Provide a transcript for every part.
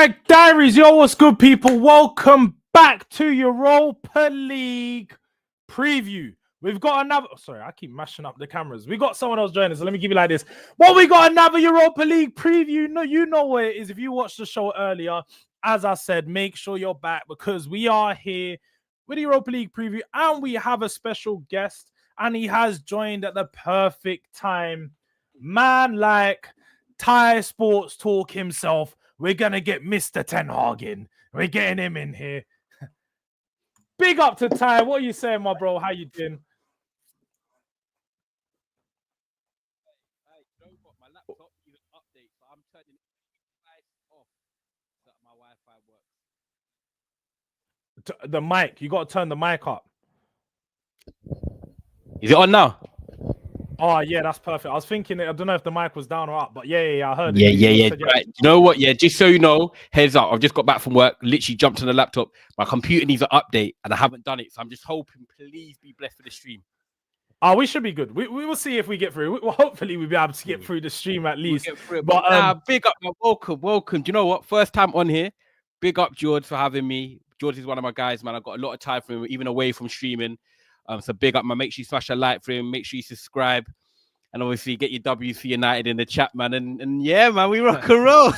Durag Diaries, yo, what's good, people? Welcome back to Europa League preview. We've got another. Sorry, I keep mashing up the cameras. We got someone else joining us. So let me give you like this. Well, we got another Europa League preview. No, you know what it is. If you watched the show earlier, as I said, make sure you're back because we are here with the Europa League preview and we have a special guest, and he has joined at the perfect time. Man, like Thai Sports Talk himself. We're going to get Mr. Ten Hag in. We're getting him in here. Big up to Ty. What are you saying, my bro? How you doing? My laptop even updates, so I'm turning it off so that my Wi-Fi works. The mic. You got to turn the mic up. Is it on now? Oh, yeah, that's perfect. I was thinking, I don't know if the mic was down or up, but yeah, I heard it. Yeah. Right. You know what? Yeah, just so you know, heads up, I've just got back from work, literally jumped on the laptop. My computer needs an update, and I haven't done it, so I'm just hoping, please be blessed for the stream. Oh, we should be good. We will see if we get through. Hopefully, we'll be able to get through the stream at least. We'll get through it. But big up, man. Welcome. Do you know what? First time on here. Big up, Jords, for having me. Jords is one of my guys, man. I got a lot of time for him, even away from streaming. So big up, man. Make sure you smash a like for him. Make sure you subscribe. And obviously get your W's for United in the chat, man. And yeah, man, we rock and roll.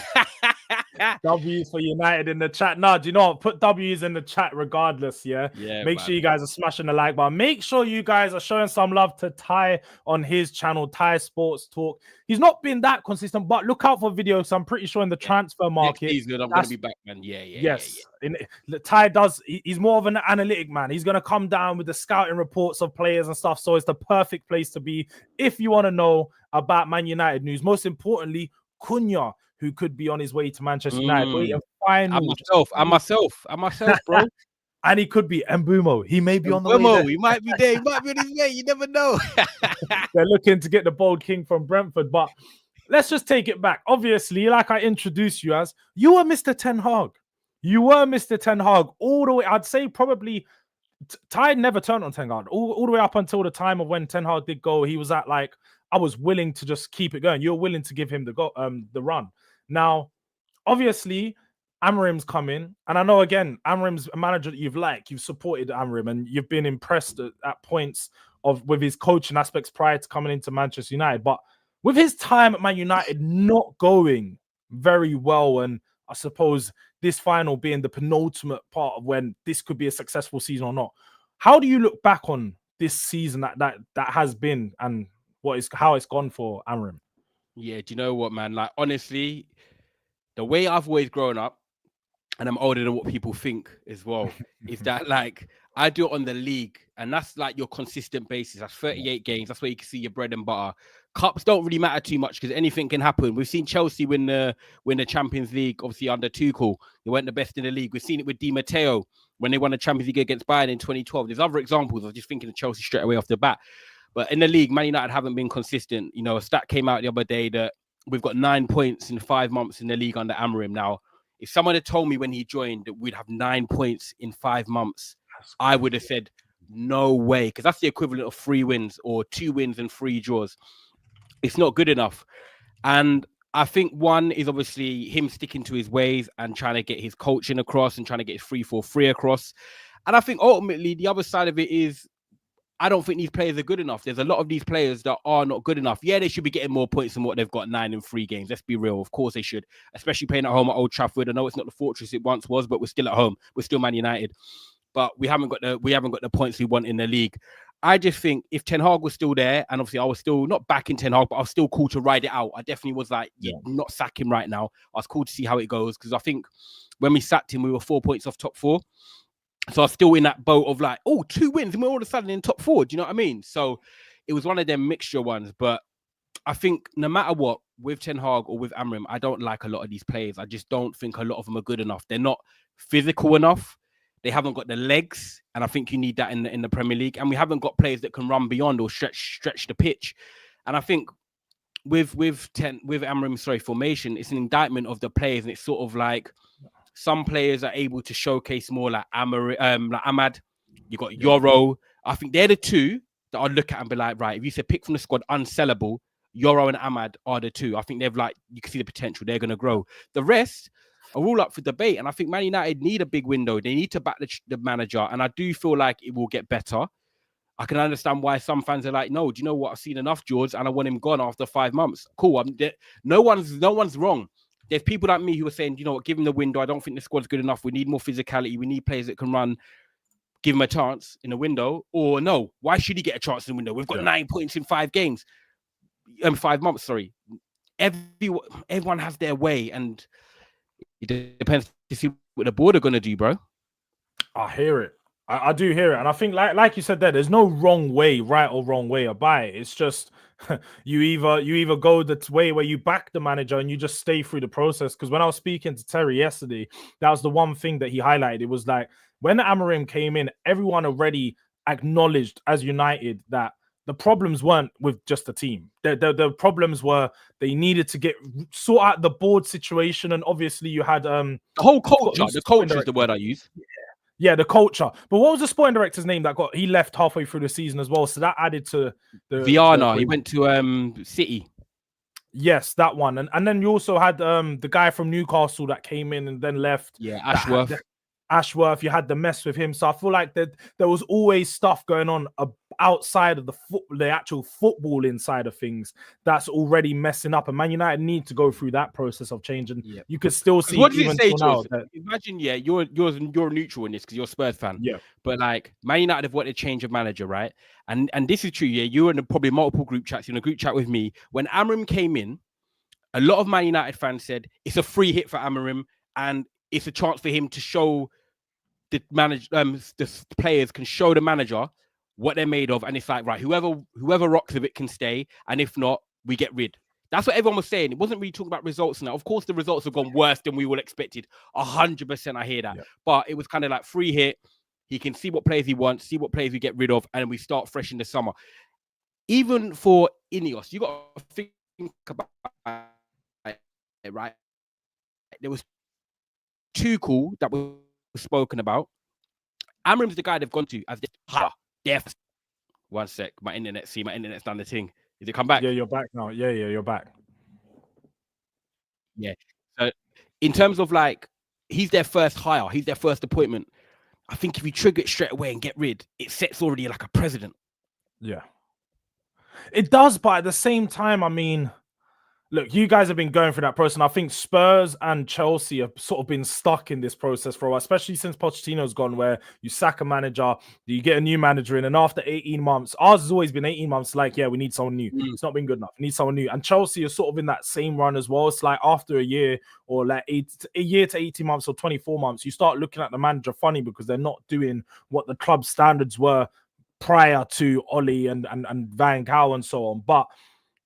W's for United in the chat. No, do you know what? Put W's in the chat regardless, yeah? Make sure you guys are smashing the like button. Make sure you guys are showing some love to Ty on his channel, Thai Sports Talk. He's not been that consistent, but look out for videos. I'm pretty sure in the transfer market. Next season, I'm going to be back, man. Yes. Ty he's more of an analytic man. He's going to come down with the scouting reports of players and stuff. So it's the perfect place to be if you want to know about Man United news. Most importantly, Cunha, who could be on his way to Manchester United. I'm myself, bro. And he could be Mbumo. He may be on the way there. He might be there. He might be on his way. You never know. They're looking to get the bold king from Brentford. But let's just take it back. Obviously, like I introduced you as, you were Mr. Ten Hag. You were Mr. Ten Hag all the way. I'd say probably Ty never turned on Ten Hag. All the way up until the time of when Ten Hag did go, he was at like, I was willing to just keep it going. You're willing to give him the run. Now, obviously, Amorim's coming, and I know again, Amorim's a manager that you've supported Amorim, and you've been impressed at points with his coaching aspects prior to coming into Manchester United. But with his time at Man United not going very well, and I suppose this final being the penultimate part of when this could be a successful season or not, how do you look back on this season that has been, and how it's gone for Amorim? Yeah, do you know what, man? Like, honestly, the way I've always grown up, and I'm older than what people think as well, is that, like, I do it on the league, and that's, like, your consistent basis. That's 38 games. That's where you can see your bread and butter. Cups don't really matter too much because anything can happen. We've seen Chelsea win the Champions League, obviously, under Tuchel. They weren't the best in the league. We've seen it with Di Matteo when they won the Champions League against Bayern in 2012. There's other examples. I was just thinking of Chelsea straight away off the bat. But in the league, Man United haven't been consistent. You know, a stat came out the other day that we've got 9 points in 5 months in the league under Amorim. Now, if someone had told me when he joined that we'd have 9 points in 5 months, I would have said, no way. Because that's the equivalent of 3 wins or 2 wins and 3 draws. It's not good enough. And I think one is obviously him sticking to his ways and trying to get his coaching across and trying to get his 3-4-3 across. And I think ultimately the other side of it is, I don't think these players are good enough. There's a lot of these players that are not good enough. Yeah, they should be getting more points than what they've got 9 in 3 games. Let's be real. Of course they should, especially playing at home at Old Trafford. I know it's not the fortress it once was, but we're still at home. We're still Man United, but we haven't got the points we want in the league. I just think if Ten Hag was still there, and obviously I was still not backing Ten Hag, but I was still cool to ride it out. I definitely was like, not sack him right now. I was cool to see how it goes because I think when we sacked him, we were 4 points off top 4. So I was still in that boat of like, 2 wins and we're all of a sudden in top 4. Do you know what I mean? So it was one of them mixture ones. But I think no matter what, with Ten Hag or with Amorim, I don't like a lot of these players. I just don't think a lot of them are good enough. They're not physical enough. They haven't got the legs. And I think you need that in the Premier League. And we haven't got players that can run beyond or stretch the pitch. And I think with Amorim's formation, it's an indictment of the players. And it's sort of like, some players are able to showcase more like like Ahmad. You got Yoro. I think they're the two that I'd look at and be like, right, if you said pick from the squad unsellable, Yoro and Ahmad are the two. I think they've you can see the potential. They're going to grow. The rest, all up for debate. And I think Man United need a big window. They need to back the manager. And I do feel like it will get better. I can understand why some fans are like, no, do you know what? I've seen enough, Jords, and I want him gone after 5 months. Cool. No one's wrong. There's people like me who are saying, you know what, give him the window. I don't think the squad's good enough. We need more physicality. We need players that can run. Give him a chance in the window. Or no, why should he get a chance in the window? We've got 9 points in 5 games. 5 months, sorry. Everyone has their way, and it depends to see what the board are going to do, bro. I hear it. I do hear it. And I think, like you said there's no wrong way, right or wrong way about it. It's just you either go the way where you back the manager and you just stay through the process. Because when I was speaking to Terry yesterday, that was the one thing that he highlighted. It was like when Amorim came in, everyone already acknowledged as United that the problems weren't with just the team. The problems were they needed to sort out the board situation. And obviously you had the whole culture. The culture is the word I use. Yeah, the culture. But what was the sporting director's name that he left halfway through the season as well? So that added to the Viana. He went to City. Yes, that one. And then you also had the guy from Newcastle that came in and then left. Yeah, Ashworth. You had the mess with him. So I feel like there was always stuff going on outside of the actual football inside of things that's already messing up. And Man United need to go through that process of change. And you could still see. What does it say to us? Imagine, you're neutral in this because you're a Spurs fan. Yeah. But like Man United have wanted a change of manager, right? And this is true. Yeah, you were in probably multiple group chats. You're in a group chat with me when Amorim came in. A lot of Man United fans said it's a free hit for Amorim and it's a chance for him to show the players can show the manager what they're made of, and it's like, right, whoever rocks with it can stay, and if not, we get rid. That's what everyone was saying. It wasn't really talking about results now. Of course, the results have gone worse than we all expected. 100%, I hear that. Yeah. But it was kind of like free hit. He can see what players he wants, see what players we get rid of, and we start fresh in the summer. Even for Ineos, you got to think about it, right? There was Tuchel that was spoken about. Amorim's the guy they've gone to as the One sec, my internet's done the thing. Did it come back? Yeah, you're back now. Yeah, you're back. Yeah. So in terms of like, he's their first hire, he's their first appointment. I think if you trigger it straight away and get rid, it sets already like a precedent. Yeah. It does, but at the same time, I mean, look, you guys have been going through that process, and I think Spurs and Chelsea have sort of been stuck in this process for a while, especially since Pochettino's gone, where you sack a manager, you get a new manager in, and after 18 months, ours has always been 18 months, like, yeah, we need someone new. It's not been good enough. We need someone new. And Chelsea is sort of in that same run as well. It's like after a year or like a year to 18 months or 24 months, you start looking at the manager funny because they're not doing what the club standards were prior to Oli and Van Gaal and so on. But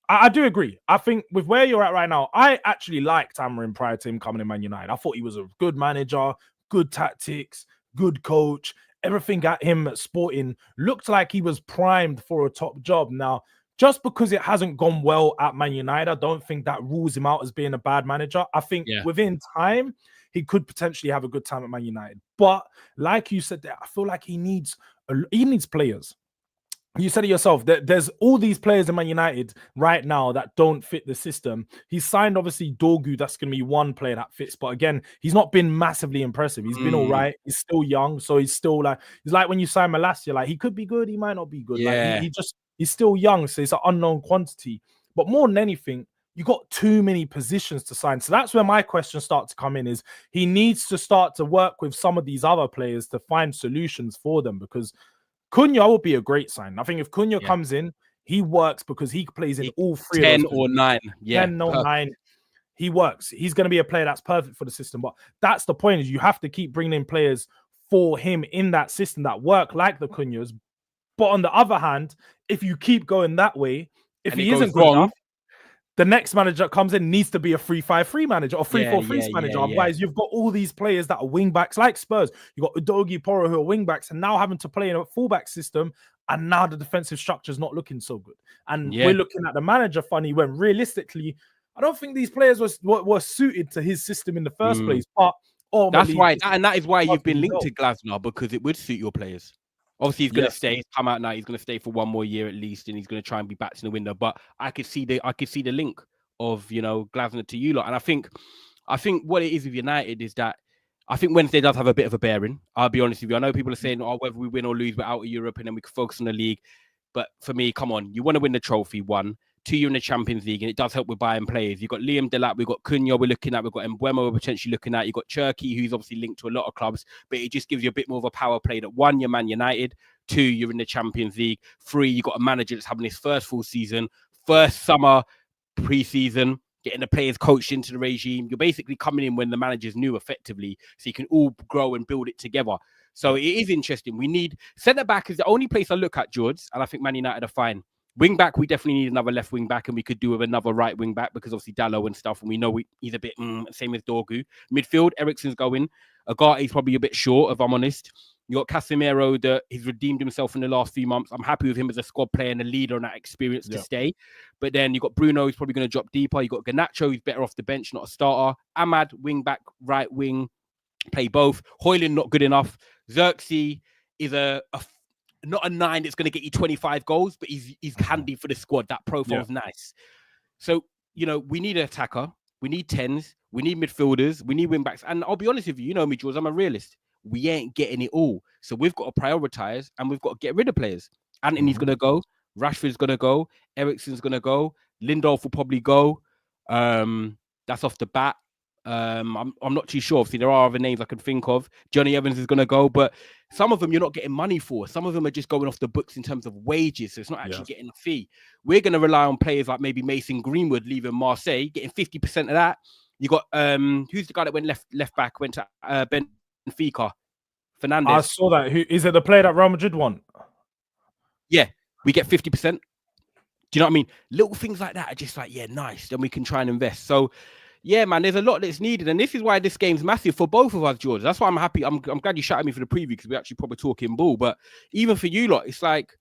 I do agree. I think with where you're at right now, I actually liked Amorim prior to him coming in Man United. I thought he was a good manager, good tactics, good coach. Everything at him at Sporting looked like he was primed for a top job. Now, just because it hasn't gone well at Man United, I don't think that rules him out as being a bad manager. I think within time, he could potentially have a good time at Man United. But like you said there, I feel like he needs players. You said it yourself, there's all these players in Man United right now that don't fit the system. He's signed, obviously, Dorgu. That's going to be one player that fits. But again, he's not been massively impressive. He's been all right. He's still young. So he's still like, it's like when you sign Malacia, like he could be good. He might not be good. Yeah. Like he's still young. So it's an unknown quantity. But more than anything, you got too many positions to sign. So that's where my questions start to come in, is he needs to start to work with some of these other players to find solutions for them, because Cunha would be a great sign. I think if Cunha comes in, he works because he plays in all three 10 of those or 9. Yeah. 10 or 9. He works. He's going to be a player that's perfect for the system. But that's the point, is you have to keep bringing in players for him in that system that work like the Cunhas. But on the other hand, if you keep going that way, if he isn't good enough, the next manager that comes in needs to be a 3-5-3 manager or 3-4-3 manager. Otherwise, you've got all these players that are wing backs like Spurs. You've got Udogie, Porro, who are wing backs, and now having to play in a fullback system. And now the defensive structure is not looking so good. And we're looking at the manager funny when realistically, I don't think these players were suited to his system in the first place. But that's why, and that is why you've been linked to Glasner, because it would suit your players. Obviously, he's going to stay. He's come out now. He's going to stay for one more year at least, and he's going to try and be back in the window. But I could see the link of, Glasner to you lot. And I think I think what it is with United is that I think Wednesday does have a bit of a bearing. I'll be honest with you. I know people are saying, oh, whether we win or lose, we're out of Europe and then we can focus on the league. But for me, come on, you want to win the trophy, one. Two, you're in the Champions League, and it does help with buying players. You've got Liam Delap, we've got Cunha we're looking at, we've got Mbeumo we're potentially looking at, you've got Cherky, who's obviously linked to a lot of clubs, but it just gives you a bit more of a power play that one, you're Man United, two, you're in the Champions League, three, you've got a manager that's having his first full season, first summer pre-season, getting the players coached into the regime. You're basically coming in when the manager's new effectively, so you can all grow and build it together. So it is interesting. We need centre-back is the only place I look at, Jords, and I think Man United are fine. Wing back, we definitely need another left wing back, and we could do with another right wing back because obviously Dallo and stuff, and we know he's a bit same as Dorgu. Midfield, Eriksen's going. Agate's probably a bit short, if I'm honest. You got Casemiro that he's redeemed himself in the last few months. I'm happy with him as a squad player and a leader and that experience to stay. But then you got Bruno, who's probably going to drop deeper. You got Garnacho, who's better off the bench, not a starter. Ahmad, wing back, right wing, play both. Højlund, not good enough. Xerxes is not a 9 that's going to get you 25 goals, but he's handy for the squad. That profile's nice. So, we need an attacker. We need 10s. We need midfielders. We need wing backs. And I'll be honest with you, you know me, George, I'm a realist. We ain't getting it all. So we've got to prioritize and we've got to get rid of players. Anthony's going to go. Rashford's going to go. Eriksen's going to go. Lindelof will probably go. That's off the bat. I'm not too sure. Obviously, there are other names I can think of. Johnny Evans is going to go, but some of them you're not getting money for. Some of them are just going off the books in terms of wages, so it's not actually getting a fee. We're going to rely on players like maybe Mason Greenwood leaving Marseille, getting 50% of that. You got who's the guy that went left back, went to Benfica? Fernandez. I saw that. Who is it? The player that Real Madrid won? Yeah, we get 50%. Do you know what I mean? Little things like that are just like, yeah, nice. Then we can try and invest. So, yeah, man, there's a lot that's needed. And this is why this game's massive for both of us, George. That's why I'm happy. I'm glad you shouted me for the preview because we're actually probably talking ball. But even for you lot, it's like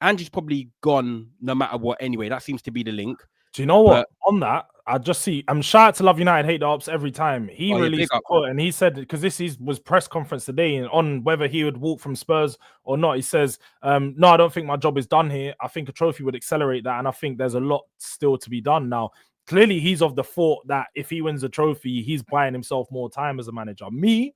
Ange's probably gone no matter what anyway. That seems to be the link. Do you know what? On that, I just see. I'm shout out to Love United, hate the ops every time. He released a quote and he said, because this was press conference today, and on whether he would walk from Spurs or not, he says, "No, I don't think my job is done here. I think a trophy would accelerate that, and I think there's a lot still to be done now." Clearly, he's of the thought that if he wins a trophy, he's buying himself more time as a manager. Me,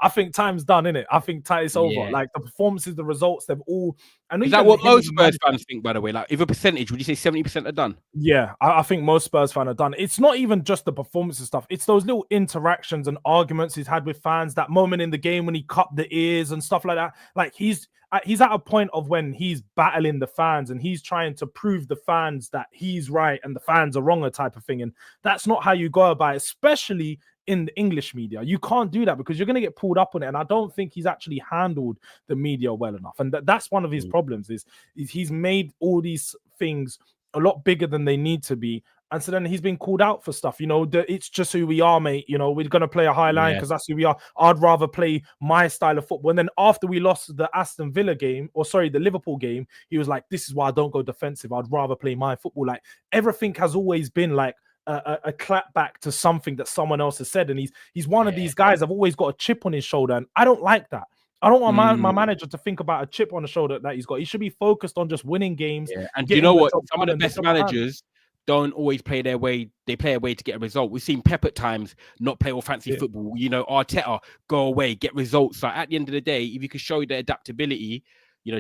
I think time's done, innit? I think it's over. Yeah. Like the performances, the results, they've all. Is that what most Spurs fans think, by the way? Like, if a percentage, would you say 70% are done? Yeah, I think most Spurs fans are done. It's not even just the performance and stuff. It's those little interactions and arguments he's had with fans. That moment in the game when he cut the ears and stuff like that. Like he's at a point of when he's battling the fans and he's trying to prove the fans that he's right and the fans are wrong, a type of thing. And that's not how you go about it, especially in the English media. You can't do that because you're going to get pulled up on it. And I don't think he's actually handled the media well enough. And that's one of his problems is he's made all these things a lot bigger than they need to be. And so then he's been called out for stuff. It's just who we are, mate. We're going to play a high line because that's who we are. I'd rather play my style of football. And then after we lost the Aston Villa game, the Liverpool game, he was like, this is why I don't go defensive. I'd rather play my football. Like everything has always been like a clap back to something that someone else has said. And he's one of these guys. I've always got a chip on his shoulder. And I don't like that. I don't want my manager to think about a chip on the shoulder that he's got. He should be focused on just winning games. Yeah. And do you know what? Some of the best managers don't always play their way. They play a way to get a result. We've seen Pep at times not play all fancy football. Arteta go away, get results. Like at the end of the day, if you can show the adaptability,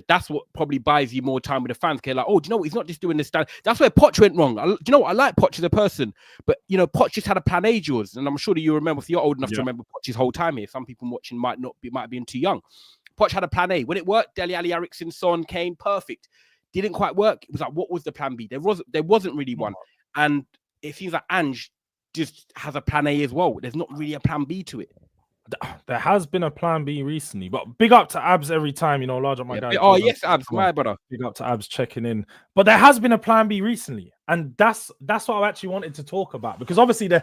that's what probably buys you more time with the fans. Like, oh, do you know what? He's not just doing this stand. That's where Poch went wrong. Do you know what? I like Poch as a person, but Poch just had a plan A, Jords, and I'm sure that you remember. If you're old enough to remember Poch's whole time here, some people watching might have been too young. Poch had a plan A. When it worked, Dele Alli, Eriksen, Son, Kane, perfect. Didn't quite work. It was like, what was the plan B? There wasn't really one. And it seems like Ange just has a plan A as well. There's not really a plan B to it. There has been a plan B recently, but big up to Abs every time, large up my guy. Oh, yes, Abs, my brother. Big up to Abs checking in. But there has been a plan B recently. And that's what I actually wanted to talk about, because obviously the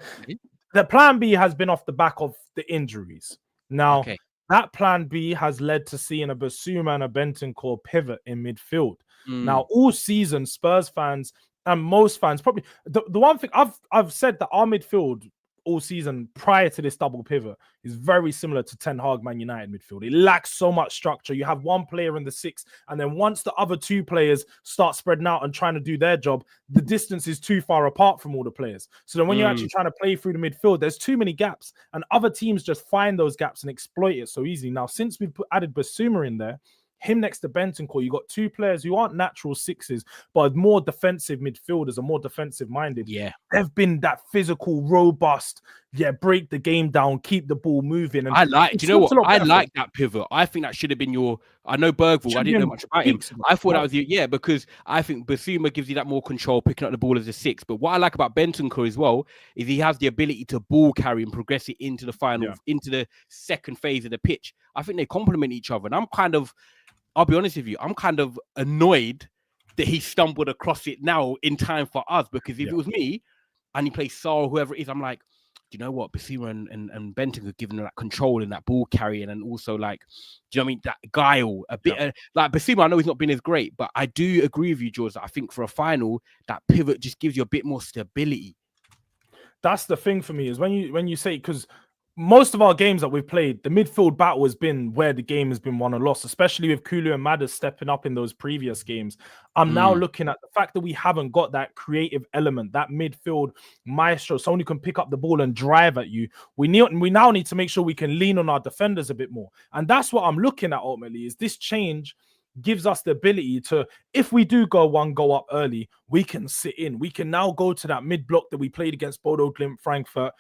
plan B has been off the back of the injuries. Now, that plan B has led to seeing a Basuma and a Bentancur pivot in midfield. Now, all season, Spurs fans and most fans, probably the one thing I've said that our midfield all season prior to this double pivot is very similar to Ten Hag Man United midfield. It lacks so much structure. You have one player in the six, and then once the other two players start spreading out and trying to do their job, the distance is too far apart from all the players. So then when you're actually trying to play through the midfield, there's too many gaps, and other teams just find those gaps and exploit it so easily. Now, since we've added Basuma in there, him next to Bentancur, you got two players who aren't natural sixes, but more defensive midfielders and more defensive minded. Yeah. They've been that physical, robust, break the game down, keep the ball moving. And do you know what? I like that pivot. I think that should have been I know Bergvall, I didn't know much about him. I thought that was because I think Basuma gives you that more control, picking up the ball as a six. But what I like about Bentancur as well is he has the ability to ball carry and progress it into the final, into the second phase of the pitch. I think they complement each other. And I'll be honest with you, I'm kind of annoyed that he stumbled across it now in time for us, because if it was me and he plays Saul or whoever it is, I'm like, do you know what? Basuma and Benton are giving that control and that ball carrying, and also like, do you know what I mean? That guile, a bit like Basuma. I know he's not been as great, but I do agree with you, Jords, that I think for a final, that pivot just gives you a bit more stability. That's the thing for me, is when you say, because most of our games that we've played, the midfield battle has been where the game has been won or lost, especially with Kulu and Madders stepping up in those previous games. I'm now looking at the fact that we haven't got that creative element, that midfield maestro, someone who can pick up the ball and drive at you. We now need to make sure we can lean on our defenders a bit more. And that's what I'm looking at ultimately, is this change gives us the ability to, if we do go up early, we can sit in. We can now go to that mid block that we played against Bodo Glimt, Frankfurt.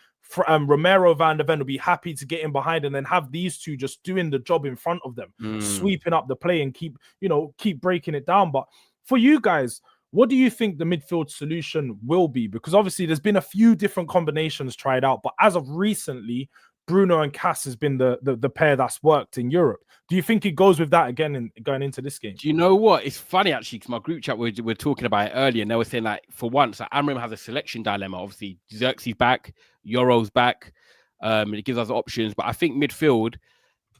Romero van der Ven will be happy to get in behind, and then have these two just doing the job in front of them, sweeping up the play and keep breaking it down. But for you guys, what do you think the midfield solution will be? Because obviously there's been a few different combinations tried out, but as of recently, Bruno and Cass has been the pair that's worked in Europe. Do you think it goes with that again going into this game? Do you know what? It's funny, actually, because my group chat, we were talking about it earlier, and they were saying, like, for once, like, Amorim has a selection dilemma. Obviously, Xerxes back, Yoro's back. It gives us options. But I think midfield,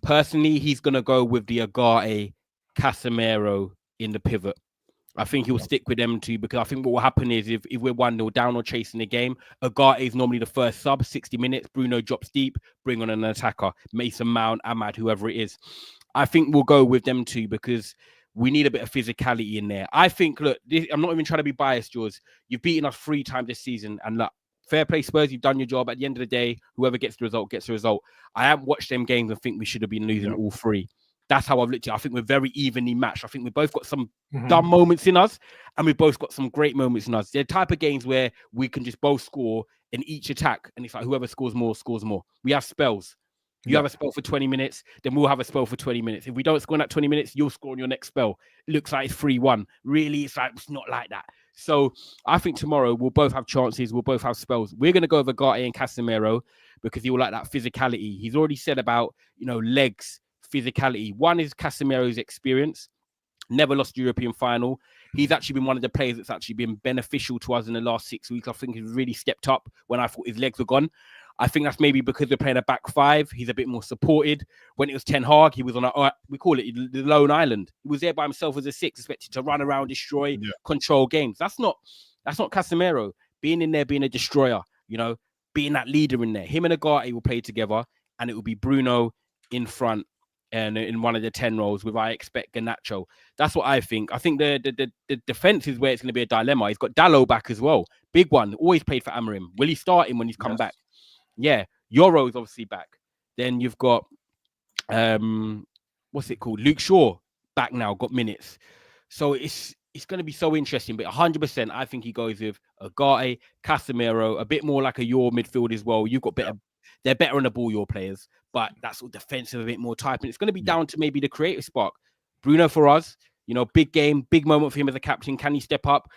personally, he's going to go with the Agate, Casemiro in the pivot. I think he'll stick with them too, because I think what will happen is if we're 1-0 down or chasing the game, Agate is normally the first sub, 60 minutes. Bruno drops deep, bring on an attacker, Mason Mount, Ahmad, whoever it is. I think we'll go with them too, because we need a bit of physicality in there. I think, look, I'm not even trying to be biased, Jords. You've beaten us 3 times this season, and look, fair play Spurs, you've done your job. At the end of the day, whoever gets the result gets the result. I haven't watched them games and think we should have been losing all 3. That's how I've looked at it. I think we're very evenly matched. I think we've both got some dumb moments in us, and we've both got some great moments in us. They're type of games where we can just both score in each attack, and it's like whoever scores more, scores more. We have spells. You have a spell for 20 minutes, then we'll have a spell for 20 minutes. If we don't score in that 20 minutes, you'll score on your next spell. It looks like it's 3-1. Really, it's not like that. So I think tomorrow we'll both have chances. We'll both have spells. We're going to go with Agate and Casemiro because he will like that physicality. He's already said about, legs, physicality. One is Casemiro's experience. Never lost the European final. He's actually been one of the players that's actually been beneficial to us in the last 6 weeks. I think he's really stepped up when I thought his legs were gone. I think that's maybe because we're playing a back 5. He's a bit more supported. When it was Ten Hag, he was on we call it the lone island. He was there by himself as a 6, expected to run around, destroy, control games. That's not Casemiro. Being in there, being a destroyer, being that leader in there. Him and Agate will play together, and it will be Bruno in front and in one of the 10 roles with, I expect, Garnacho. That's what I think. I think the defense is where it's going to be a dilemma. He's got Dalot back as well. Big one. Always played for Amorim. Will he start him when he's come back? Yeah. Yoro's obviously back. Then you've got, what's it called? Luke Shaw back now, got minutes. So it's going to be so interesting. But 100%, I think he goes with Agate, Casemiro, a bit more like a your midfield as well. You've got better. They're better on the ball, your players, but that's all defensive, a bit more type. And it's going to be down to maybe the creative spark. Bruno for us, big game, big moment for him as a captain. Can he step up?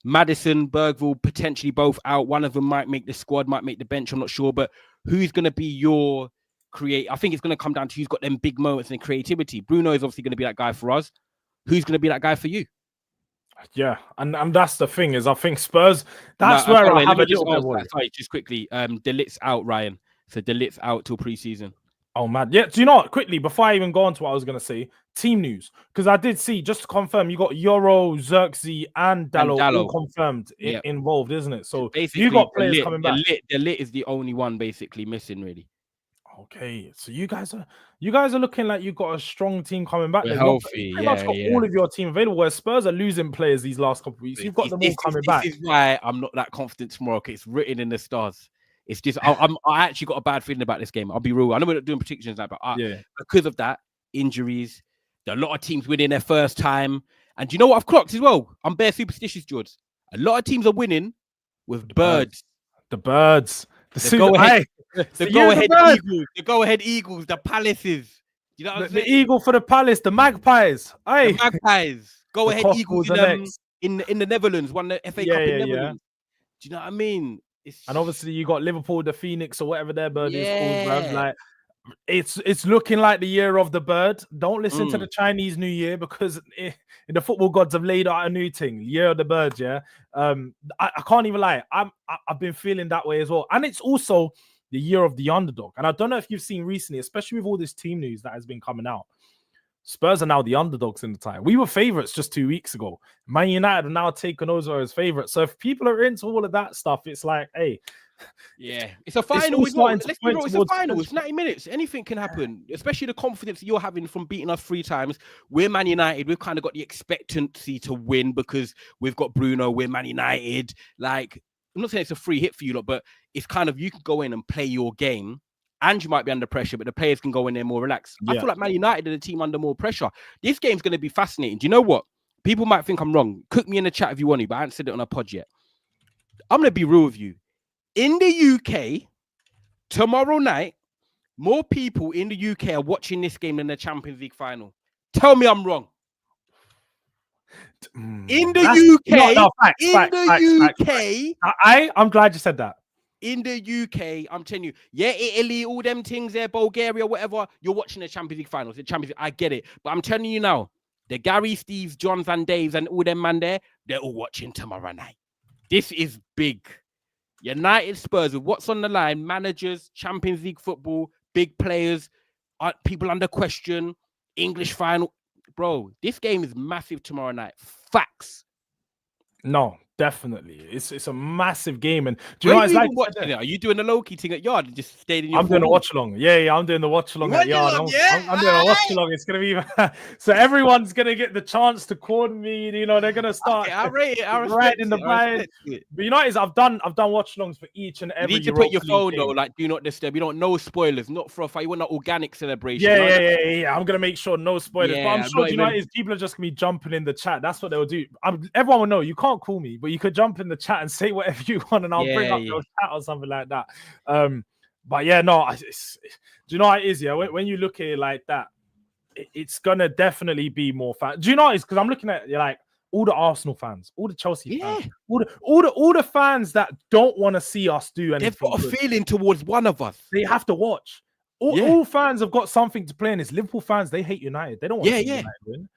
Maddison, Bergvall, potentially both out. One of them might make the squad, might make the bench. I'm not sure, but who's going to be your create? I think it's going to come down to who's got them big moments and creativity. Bruno is obviously going to be that guy for us. Who's going to be that guy for you? Yeah, and that's the thing is I think Spurs. That's where I have a little bit. Sorry, just quickly. De Ligt's out, Ryan. So De Ligt's out till pre-season. Oh man, yeah. Do you know what? Quickly, before I even go on to what I was gonna say, team news, because I did see, just to confirm, you got Euro, Xerxes, and And Dallo all Dallo. confirmed Yeah. involved, isn't it? So you Basically, got players coming back. the lit is the only one basically missing, really. Okay, so you guys are looking like you got a strong team coming back. We're Then you healthy. pretty much got Yeah. all of your team available. Where Spurs are losing players these last couple of weeks, you've got them all coming back. This is why I'm not that confident tomorrow. Okay, it's written in the stars. It's just I actually got a bad feeling about this game. I'll be real. I know we're not doing predictions now, but because of that, injuries, a lot of teams winning their first time. And do you know what I've clocked as well? I'm bare superstitious, Jords. A lot of teams are winning with birds. The birds. The go-ahead Eagles. The go-ahead Eagles. The Palaces. You know what I'm saying? The eagle for the Palace. The Magpies. The Magpies. Go-ahead Eagles in the Netherlands. Won the FA Cup in Netherlands. Do you know what I mean? And obviously you got Liverpool, the Phoenix, or whatever their bird is called, bruv. Like it's looking like the year of the bird. Don't listen to the Chinese New Year, because the football gods have laid out a new thing, year of the bird. Yeah, I can't even lie. I've been feeling that way as well, and it's also the year of the underdog. And I don't know if you've seen recently, especially with all this team news that has been coming out. Spurs are now the underdogs in the tie. We were favorites just 2 weeks ago. Man United have now taken over as favorites. So if people are into all of that stuff, it's like, hey, yeah, it's a final. It's a final. It's 90 minutes. Anything can happen, especially the confidence that you're having from beating us 3 times. We're Man United. We've kind of got the expectancy to win because we've got Bruno. We're Man United. Like, I'm not saying it's a free hit for you lot, but it's kind of, you can go in and play your game. And you might be under pressure, but the players can go in there more relaxed. I feel like Man United are the team under more pressure. This game's going to be fascinating. Do you know what? People might think I'm wrong. Cook me in the chat if you want to, but I haven't said it on a pod yet. I'm going to be real with you. In the UK, tomorrow night, more people in the UK are watching this game than the Champions League final. Tell me I'm wrong. In the UK, I'm glad you said that. In the UK, I'm telling you, Italy, all them things there, Bulgaria, whatever, you're watching the Champions League finals. The Champions League, I get it. But I'm telling you now, the Gary, Steves, Johns and Daves and all them man there, they're all watching tomorrow night. This is big. United Spurs, with what's on the line, managers, Champions League football, big players, people under question, English final. Bro, this game is massive tomorrow night. Facts. No, definitely. It's a massive game. And do you know what it's like? Are you doing the low-key thing at Yard? Just staying in your I'm doing a watch-along. Yeah, I'm doing the watch-along at Yard. I'm doing a watch-along. It's going to be... so everyone's going to get the chance to call me. You know, they're going to start... Okay, I rate it. I right in the blind. But you know what it is? I've done watch-alongs for each and every... You need to put your phone, though, like, do not disturb. You don't know spoilers. Not for a fight. You want an organic celebration. Yeah. I'm going to make sure no spoilers. But I'm sure, you know what it is? People are just going to be jumping in the chat. That's what they'll do. Everyone will know. You can't call me, but you could jump in the chat and say whatever you want, and I'll bring up your chat or something like that. But yeah, no, do you know what it is? Yeah, when you look at it like that, it's gonna definitely be more fans. Do you know what it is? Because I'm looking at like all the Arsenal fans, all the Chelsea fans, all the fans that don't want to see us do anything. They've got a feeling towards one of us. They have to watch. All fans have got something to play in this. Liverpool fans, they hate United. They don't want to see United win.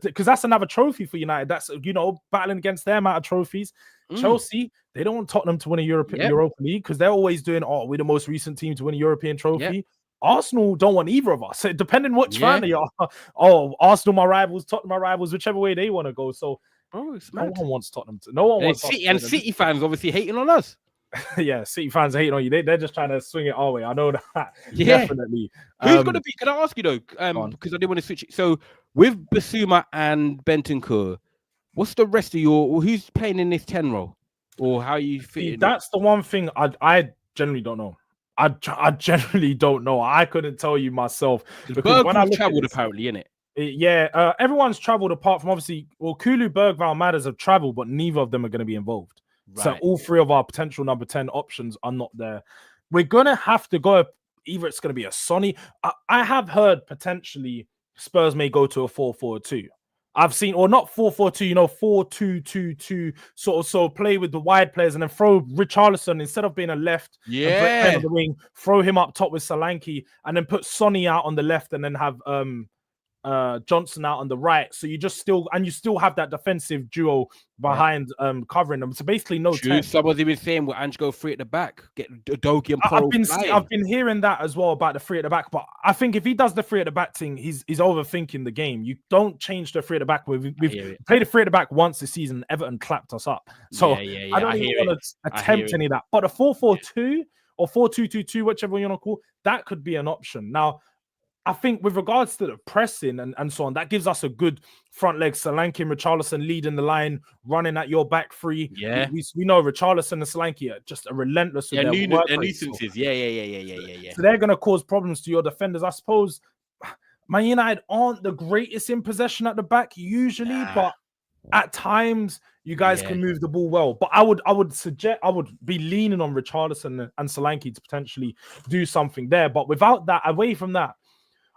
Because that's another trophy for United. That's, you know, battling against their amount of trophies. Chelsea, they don't want Tottenham to win a Europa League because they're always doing, we're the most recent team to win a European trophy. Arsenal don't want either of us. Depending which fan they are. Arsenal my rivals, Tottenham my rivals, whichever way they want to go. So no one wants Tottenham to. No one wants City, and City fans obviously hating on us. Yeah, City fans hating on you. They're just trying to swing it our way. I know that. Definitely. Who's going to be? Can I ask you though? Because I didn't want to switch it. So with Basuma and Bentancur, what's the rest of who's playing in this 10 role, or how you fit? That's the one thing I generally don't know. I generally don't know. I couldn't tell you myself because when I traveled, apparently, innit? Yeah, everyone's traveled apart from obviously. Well, Kulu, Bergvall, Madders have traveled, but neither of them are going to be involved. Right. So all 3 of our potential number 10 options are not there. We're gonna have to go. Either it's going to be a Sonny. I have heard potentially Spurs may go to a 4-4-2. I've seen, or not 4-4-2, you know, 4-2-2-2, so play with the wide players and then throw Richarlison instead of being a left, on the wing, throw him up top with Solanke, and then put Sonny out on the left, and then have Johnson out on the right, so you still have that defensive duo behind covering them. So basically, no True. 10. Someone's even saying, "Will Ange go free at the back? Get Dogi and Porro flying." I've been hearing that as well about the three at the back, but I think if he does the three at the back thing, he's overthinking the game. You don't change the three at the back. We've played the three at the back once this season. Everton clapped us up, so I don't even want to attempt any of that. But a 4-4-2 or 4-2-2-2, whichever you want to call, that could be an option. Now, I think with regards to the pressing and so on, that gives us a good front leg. Solanke and Richarlison leading the line, running at your back three. Yeah. We know Richarlison and Solanke are just relentless with their work rate. Nuisances. Yeah. So they're going to cause problems to your defenders. I suppose Man United aren't the greatest in possession at the back usually, but at times you guys can move the ball well. But I would suggest, I would be leaning on Richarlison and Solanke to potentially do something there. But without that, away from that,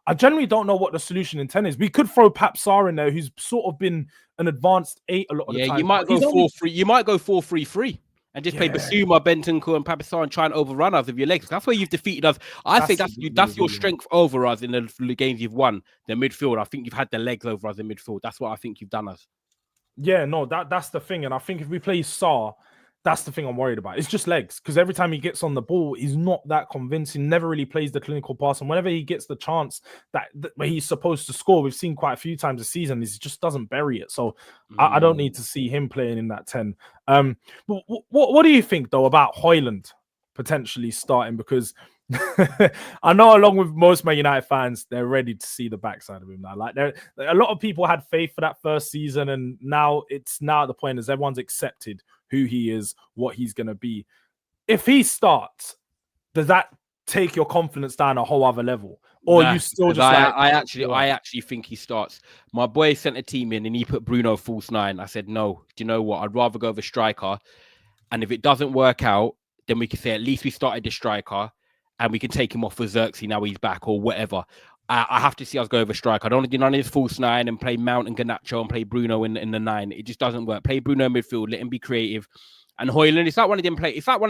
I generally don't know what the solution in 10 is. We could throw Pap Sarr in there, who's sort of been an advanced 8 a lot of the time. You might go 4-3. You might go 4-3-3 and just play Basuma, Bentancur, and Pap Sarr and try and overrun us with your legs. That's where you've defeated us. I think that's your strength over us in the games you've won. The midfield. I think you've had the legs over us in midfield. That's what I think you've done us. Yeah, no, that's the thing. And I think if we play Sarr, that's the thing I'm worried about. It's just legs, because every time he gets on the ball, he's not that convincing. Never really plays the clinical pass, and whenever he gets the chance that where he's supposed to score, we've seen quite a few times this season, he just doesn't bury it. So I don't need to see him playing in that 10. But what do you think though about Højlund potentially starting? Because I know, along with most Man United fans, they're ready to see the backside of him now. Like, a lot of people had faith for that first season, and now it's at the point as everyone's accepted who he is, what he's going to be. If he starts, does that take your confidence down a whole other level? Or you still just I actually think he starts. My boy sent a team in and he put Bruno false 9. I said, no, do you know what? I'd rather go with a striker. And if it doesn't work out, then we can say at least we started the striker and we can take him off for Xerxes now he's back or whatever. I have to see us go over striker. I don't want to do none of this false 9 and play Mount and Garnacho and play Bruno in the 9. It just doesn't work. Play Bruno in midfield. Let him be creative. And Højlund, it's like one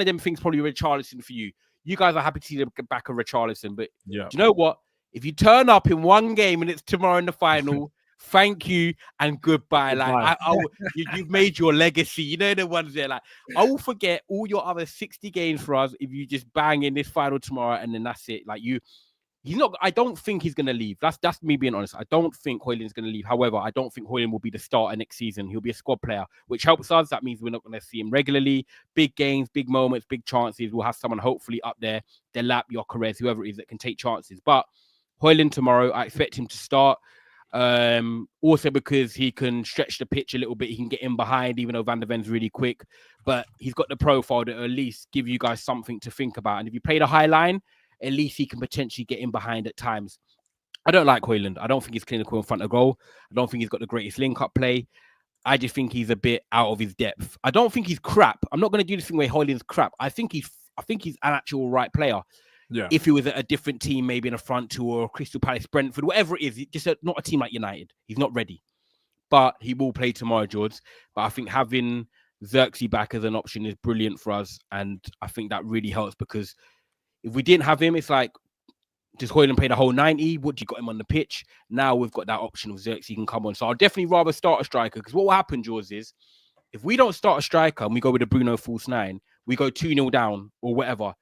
of them things probably Richarlison for you. You guys are happy to see the back of Richarlison, but do you know what? If you turn up in one game and it's tomorrow in the final, thank you and goodbye. Like you've made your legacy. You know the ones there. Like I will forget all your other 60 games for us if you just bang in this final tomorrow and then that's it. Like he's not. I don't think he's going to leave. That's me being honest. I don't think Højlund's going to leave. However, I don't think Højlund will be the starter next season. He'll be a squad player, which helps us. That means we're not going to see him regularly. Big games, big moments, big chances. We'll have someone hopefully up there, Delap, Gyökeres, whoever it is that can take chances. But Højlund tomorrow, I expect him to start. Also because he can stretch the pitch a little bit. He can get in behind, even though Van der Ven's really quick. But he's got the profile to at least give you guys something to think about. And if you play the high line, at least he can potentially get in behind at times. I don't like Højlund. I don't think he's clinical in front of goal. I don't think he's got the greatest link-up play. I just think he's a bit out of his depth. I don't think he's crap. I'm not going to do this thing where Højlund's crap. I think he's an actual right player. Yeah. If he was at a different team, maybe in a front two or Crystal Palace, Brentford, whatever it is, just not a team like United. He's not ready. But he will play tomorrow, Jords. But I think having Xerxes back as an option is brilliant for us. And I think that really helps because if we didn't have him, it's like, does Højlund play the whole 90? What do you got him on the pitch? Now we've got that option of Xerxes, he can come on. So I'd definitely rather start a striker because what will happen, Jords, is if we don't start a striker and we go with a Bruno false 9, we go 2-0 down or whatever.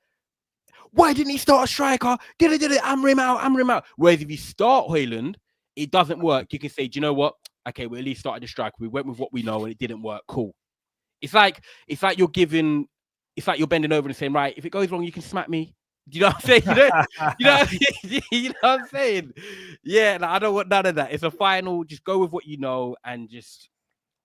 Why didn't he start a striker? Did it? Amorim out. Whereas if you start Højlund, it doesn't work. You can say, do you know what? Okay, we at least started the striker. We went with what we know and it didn't work. Cool. It's like you're bending over and saying, right, if it goes wrong, you can smack me. Do you know what I'm saying? You know what I'm saying? Yeah, like, I don't want none of that. It's a final. Just go with what you know and just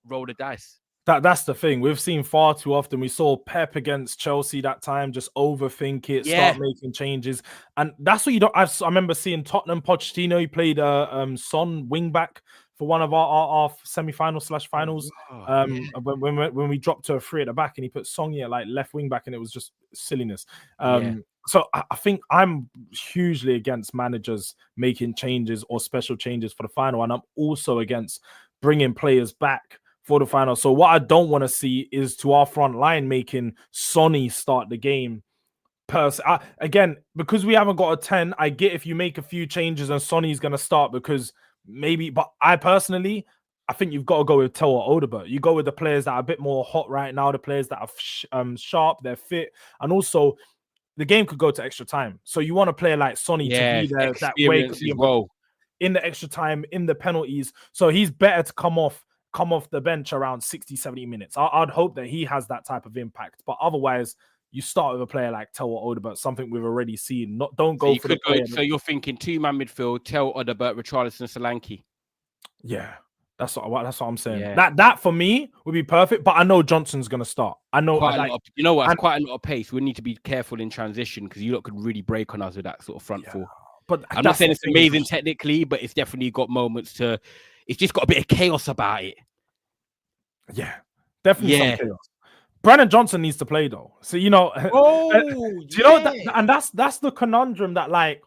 roll the dice. That's the thing. We've seen far too often. We saw Pep against Chelsea that time, just overthink it, start making changes. And that's what you don't. I remember seeing Tottenham, Pochettino, he played Son wing-back for one of our semi-finals / finals. When we dropped to a 3 at the back and he put Son here like left wing-back and it was just silliness. So I think I'm hugely against managers making changes or special changes for the final. And I'm also against bringing players back for the final. So what I don't want to see is to our front line making Sonny start the game. Again, because we haven't got a 10, I get if you make a few changes and Sonny's going to start because maybe. But I personally, I think you've got to go with Tell or Odobert. You go with the players that are a bit more hot right now, the players that are sharp, they're fit, and also the game could go to extra time. So you want a player like Sonny to be there. That way could experience be as well. in the extra time, in the penalties. So he's better to come off the bench around 60, 70 minutes. I'd hope that he has that type of impact. But otherwise, you start with a player like Tell or Odobert, something we've already seen. Don't go for the player. So you're thinking 2-man midfield, Tell, Odobert, Richarlison, Solanke. Yeah. That's what I'm saying. Yeah. That for me would be perfect, but I know Johnson's gonna start. I know quite a lot of pace. We need to be careful in transition because you lot could really break on us with that sort of front four. But I'm not saying it's amazing technically, but it's definitely got moments to. It's just got a bit of chaos about it. Yeah, definitely some chaos. Brandon Johnson needs to play though. So you know, and that's the conundrum that like.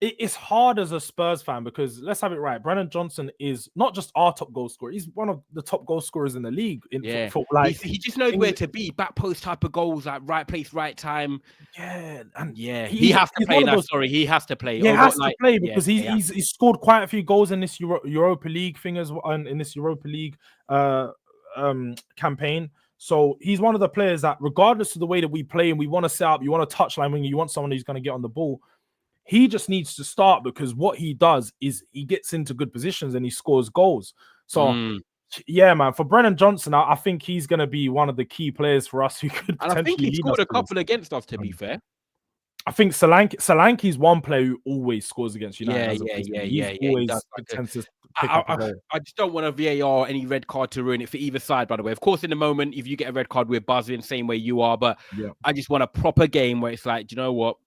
It's hard as a Spurs fan because let's have it right. Brandon Johnson is not just our top goal scorer; he's one of the top goal scorers in the league. He just knows where to be. Back post type of goals, like right place, right time. Yeah, and he has to play now. Sorry, he has to play. Yeah, he has to play because he's scored quite a few goals in this Europa League thing as well, in this Europa League campaign. So he's one of the players that, regardless of the way that we play and we want to set up, you want a touchline when you want someone who's going to get on the ball. He just needs to start because what he does is he gets into good positions and he scores goals. So, yeah, man, for Brennan Johnson, I think he's going to be one of the key players for us who could potentially. And I think he scored a couple against us, to be fair. I think Solanke's one player who always scores against United. I just don't want a VAR or any red card to ruin it for either side, by the way. Of course, in the moment, if you get a red card, we're buzzing, same way you are. But I just want a proper game where it's like, do you know what?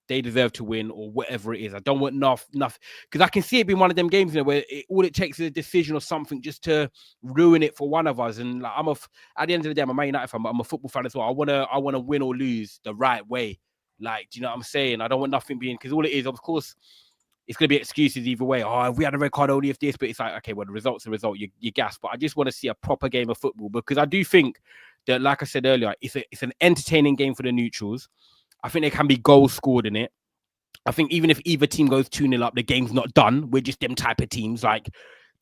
They deserve to win or whatever it is. I don't want enough because I can see it being one of them games, where all it takes is a decision or something just to ruin it for one of us. And like, at the end of the day, I'm a Man United fan, but I'm a football fan as well. I want to win or lose the right way. Like, do you know what I'm saying? I don't want nothing being, because all it is, of course, it's going to be excuses either way. Oh, if we had a red card only if this, but it's like, okay, well, the result's the result. You gas, but I just want to see a proper game of football because I do think that, like I said earlier, it's an entertaining game for the neutrals. I think there can be goals scored in it. I think even if either team goes 2-0 up, the game's not done. We're just them type of teams, like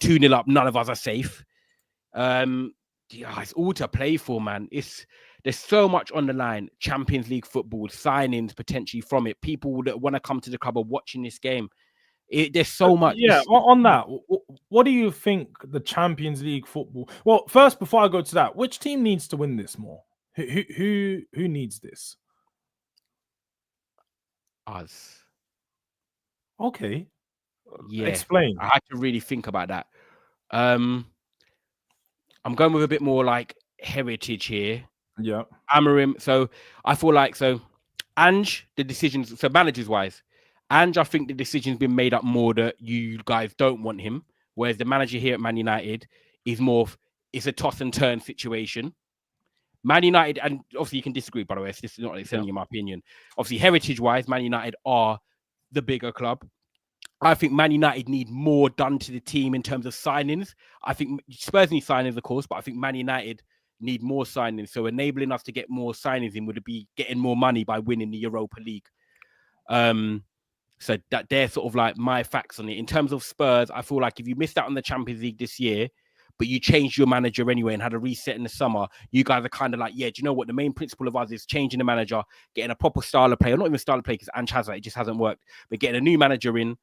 2-0 up, none of us are safe. It's all to play for, man. There's so much on the line. Champions League football, signings potentially from it. People that want to come to the club are watching this game. There's so much. Yeah, on that, what do you think the Champions League football? Well, first, before I go to that, which team needs to win this more? Who needs this? Us. Okay. Yeah. Explain. I had to really think about that. I'm going with a bit more like heritage here. Yeah. Amorim. So I feel like Ange, the decisions, so managers wise, Ange, I think the decision's been made up more that you guys don't want him. Whereas the manager here at Man United is more it's a toss and turn situation. Man United, and obviously you can disagree, by the way, this is not telling you my opinion. Obviously, heritage-wise, Man United are the bigger club. I think Man United need more done to the team in terms of signings. I think Spurs need signings, of course, but I think Man United need more signings. So enabling us to get more signings in would be getting more money by winning the Europa League. So that they're sort of like my facts on it. In terms of Spurs, I feel like if you missed out on the Champions League this year, but you changed your manager anyway and had a reset in the summer, you guys are kind of like, yeah, do you know what? The main principle of us is changing the manager, getting a proper style of play, or not even style of play because Ange has that, it just hasn't worked, but getting a new manager in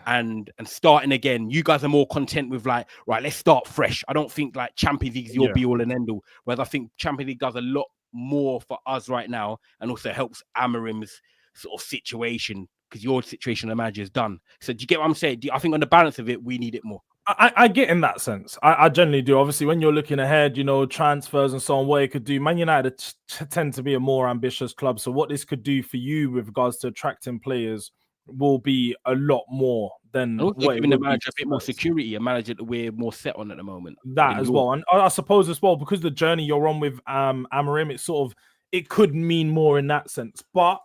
and starting again. You guys are more content with like, right, let's start fresh. I don't think like Champions League is your be all and end all, whereas I think Champions League does a lot more for us right now and also helps Amorim's sort of situation because your situation the manager is done. So do you get what I'm saying? I think on the balance of it, we need it more. I get in that sense. I generally do. Obviously, when you're looking ahead, you know, transfers and so on, what it could do. Man United tend to be a more ambitious club. So what this could do for you with regards to attracting players will be a lot more than giving the manager a bit more security, a manager that we're more set on at the moment. That as well. And I suppose as well, because the journey you're on with Amorim, it could mean more in that sense. But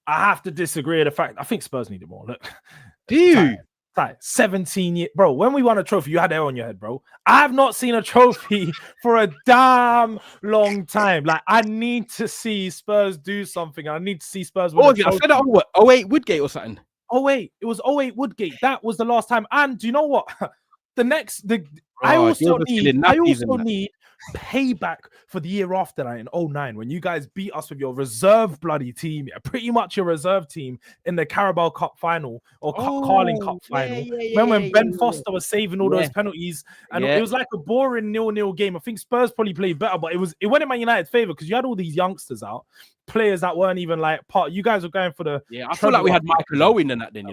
I have to disagree with the fact I think Spurs need it more. Look, do you? Like 17 years, bro. When we won a trophy, you had hair on your head, bro. I have not seen a trophy for a damn long time. Like, I need to see Spurs do something. I need to see Spurs win. I said that on what? 08 Woodgate or something. 08. It was 08 Woodgate. That was the last time. And do you know what? I Bro, also need that. payback for the year after that in 09 when you guys beat us with your reserve bloody team, pretty much your reserve team in the Carabao Cup final or Carling Cup Oh, yeah, final. yeah, yeah, When yeah, Ben yeah, yeah. Foster was saving all those penalties, and Yeah. it was like a boring 0-0 game. I think Spurs probably played better, but it went in Man United's favor because you had all these youngsters out, players that weren't even like part. You guys were going for the I feel like we had Michael Owen in that then,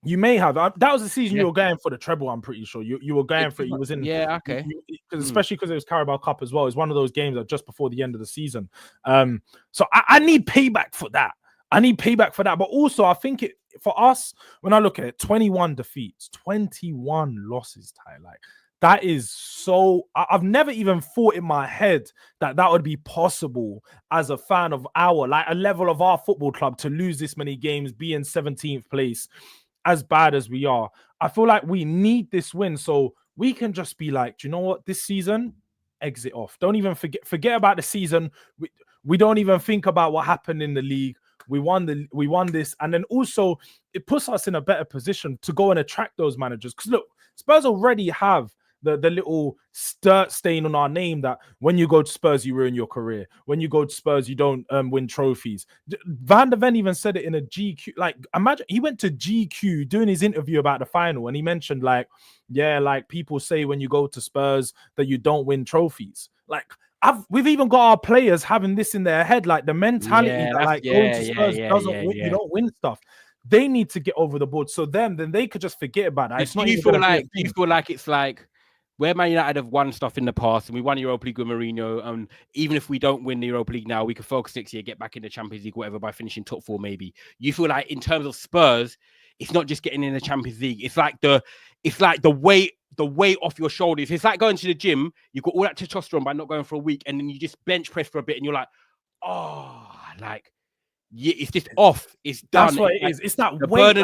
You may have. That was the season you were going for the treble. I'm pretty sure you were going for it. You was in. Yeah, okay. Especially because it was Carabao Cup as well. It's one of those games that just before the end of the season. So I need payback for that. But also, I think for us, when I look at it, 21 defeats, 21 losses, Ty. Like that is so. I've never even thought in my head that would be possible as a fan of a level of our football club to lose this many games, be in 17th place. As bad as we are, I feel like we need this win so we can just be like, do you know what? This season, exit off. Don't even forget about the season. We don't even think about what happened in the league. We won this, and then also it puts us in a better position to go and attract those managers. Because look, Spurs already have the little stain on our name that when you go to Spurs, you ruin your career. When you go to Spurs, you don't win trophies. Van der Ven even said it in a GQ. Like, imagine he went to GQ doing his interview about the final, and he mentioned like people say when you go to Spurs that you don't win trophies. Like, we've even got our players having this in their head, like the mentality that like going to Spurs doesn't win, you don't win stuff. They need to get over the board. So then they could just forget about that. Do you feel like it's like where Man United have won stuff in the past and we won Europa League with Mourinho, and even if we don't win the Europa League now, we can focus next year, get back in the Champions League, whatever, by finishing top 4 maybe. You feel like in terms of Spurs, it's not just getting in the Champions League. It's like the weight off your shoulders. It's like going to the gym, you've got all that testosterone by not going for a week, and then you just bench press for a bit and you're like, oh, like, yeah, it's just off. It's done. That's what it is. It's that weight.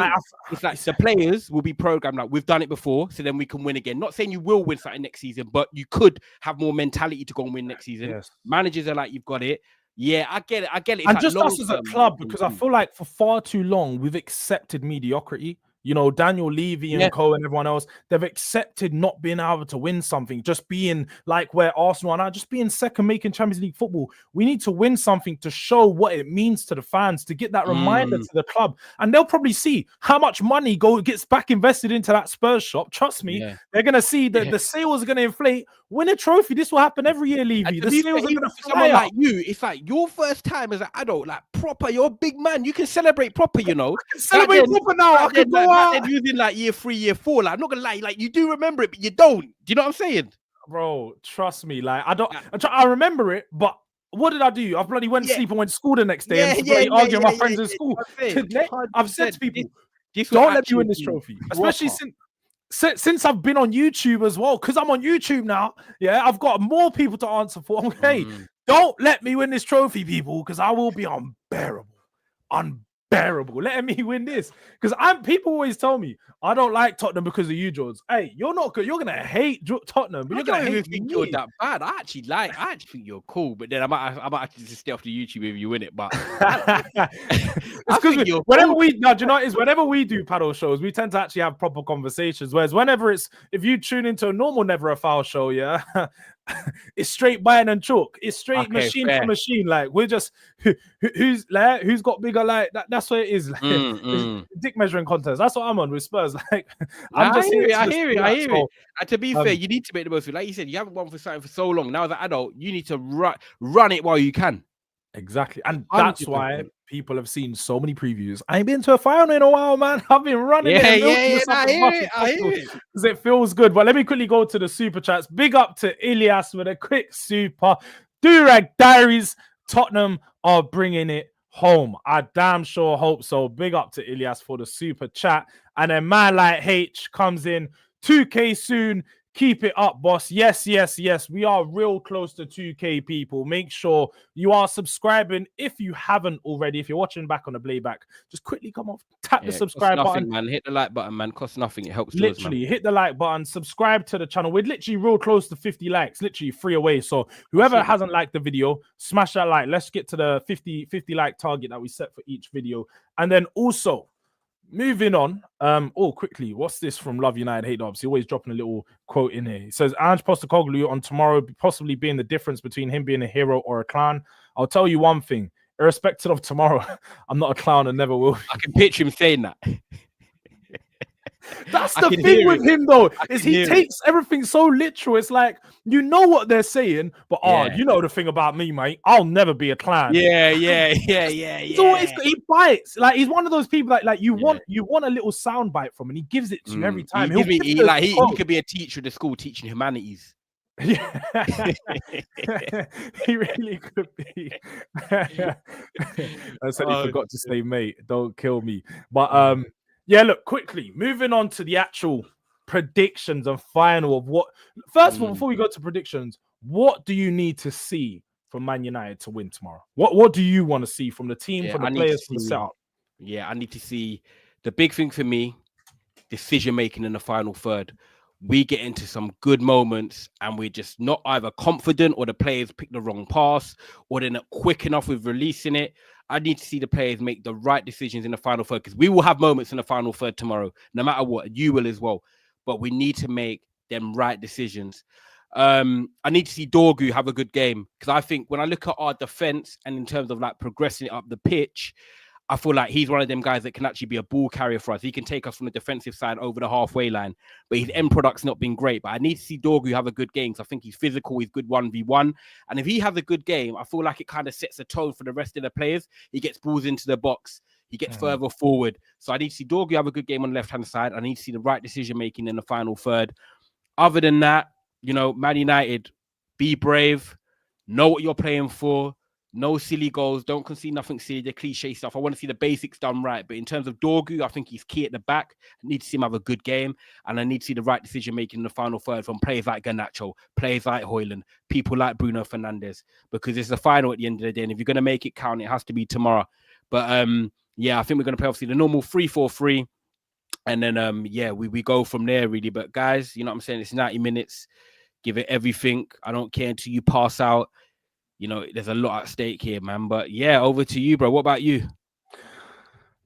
It's like the players will be programmed like we've done it before, so then we can win again. Not saying you will win something next season, but you could have more mentality to go and win next season. Yes. Managers are like, you've got it. Yeah, I get it. It's and like just us as a club, because I feel like for far too long we've accepted mediocrity. You know, Daniel Levy and Co and everyone else, they've accepted not being able to win something, just being like where Arsenal are now, just being second, making Champions League football. We need to win something to show what it means to the fans, to get that reminder to the club. And they'll probably see how much money gets back invested into that Spurs shop. Trust me, they're going to see that the sales are going to inflate. Win a trophy. This will happen every year, Levy. The sales are going to fly someone like you, it's like your first time as an adult, like proper, you're a big man. You can celebrate proper, you know. I can celebrate proper now. I can go out. And using like year 3, year 4. Like, I'm not gonna lie, like you do remember it, but you don't. Do you know what I'm saying? Bro, trust me. Like, I remember it, but what did I do? I bloody went to sleep and went to school the next day and arguing with my friends in school. I've said to people, don't let me win this trophy. Especially since I've been on YouTube as well, because I'm on YouTube now. Yeah, I've got more people to answer for. Okay, don't let me win this trophy, people, because I will be unbearable. Letting me win this, because people always tell me I don't like Tottenham because of you, Jords. Hey, you're not good. You're gonna hate Tottenham, but you're gonna hate me. You're that bad. I actually think you're cool, but then I might actually just stay off the YouTube if you win it. But it's whenever we do paddle shows, we tend to actually have proper conversations. Whereas if you tune into a normal Never a Foul show, yeah. It's straight Bayern and chalk. It's straight machine for machine. Like, we're just who's got bigger, like that. That's what it is. Like, dick measuring contest. That's what I'm on with Spurs. Like, I hear it. And to be fair, you need to make the most of it. Like you said, you haven't won for something for so long. Now as an adult, you need to run it while you can. Exactly. And that's 100%. Why people have seen so many previews. I ain't been to a final in a while, man. I've been running. I hear it. Because it feels good. But let me quickly go to the super chats. Big up to Ilyas with a quick super. Durag Diaries. Tottenham are bringing it home. I damn sure hope so. Big up to Ilyas for the super chat. And then man like H comes in. 2K soon. Keep it up, boss. Yes. We are real close to 2K, people. Make sure you are subscribing if you haven't already. If you're watching back on the playback, just quickly come off, tap the subscribe button. Man. Hit the like button, man. Costs nothing. It helps. Literally, hit the like button. Subscribe to the channel. We're literally real close to 50 likes. Literally 3 away. So whoever hasn't liked the video, smash that like. Let's get to the 50 like target that we set for each video. And then also, moving on. Quickly, what's this from Love United Hate Dubs? He always dropping a little quote in here. He says, Ange Postecoglou on tomorrow possibly being the difference between him being a hero or a clown. I'll tell you one thing, irrespective of tomorrow, I'm not a clown and never will be. I can picture him saying that. That's the thing with him, though, is he takes everything so literal. It's like, you know what they're saying, but you know the thing about me, mate. I'll never be a clown. Yeah. He bites. Like, he's one of those people like you want a little sound bite from, and he gives it to you every time. He could be a teacher at the school teaching humanities. Yeah, he really could be. I said he forgot to say, mate, don't kill me. But look, quickly moving on to the actual predictions and final of what. First of all, before we go to predictions, what do you need to see from Man United to win tomorrow? What do you want to see from the team, from the players, from the setup? Yeah, I need to see the big thing for me: decision making in the final third. We get into some good moments and we're just not either confident, or the players pick the wrong pass, or they're not quick enough with releasing it. I need to see the players make the right decisions in the final third, because we will have moments in the final third tomorrow, no matter what. You will as well. But we need to make them right decisions. I need to see Dorgu have a good game, because I think when I look at our defense and in terms of like progressing it up the pitch, I feel like he's one of them guys that can actually be a ball carrier for us. He can take us from the defensive side over the halfway line, but his end product's not been great. But I need to see Dorgu have a good game, because I think he's physical, he's good 1v1. And if he has a good game, I feel like it kind of sets a tone for the rest of the players. He gets balls into the box, he gets further forward. So I need to see Dorgu have a good game on the left-hand side. I need to see the right decision-making in the final third. Other than that, you know, Man United, be brave, know what you're playing for. No silly goals. Don't concede nothing silly. The cliche stuff. I want to see the basics done right. But in terms of Dorgu, I think he's key at the back. I need to see him have a good game. And I need to see the right decision making in the final third from players like Garnacho, players like Højlund, people like Bruno Fernandes. Because it's the final at the end of the day. And if you're going to make it count, it has to be tomorrow. But I think we're going to play obviously the normal 3-4-3. And then, we go from there, really. But guys, you know what I'm saying? It's 90 minutes. Give it everything. I don't care until you pass out. You know, there's a lot at stake here, man. But yeah, over to you, bro. What about you?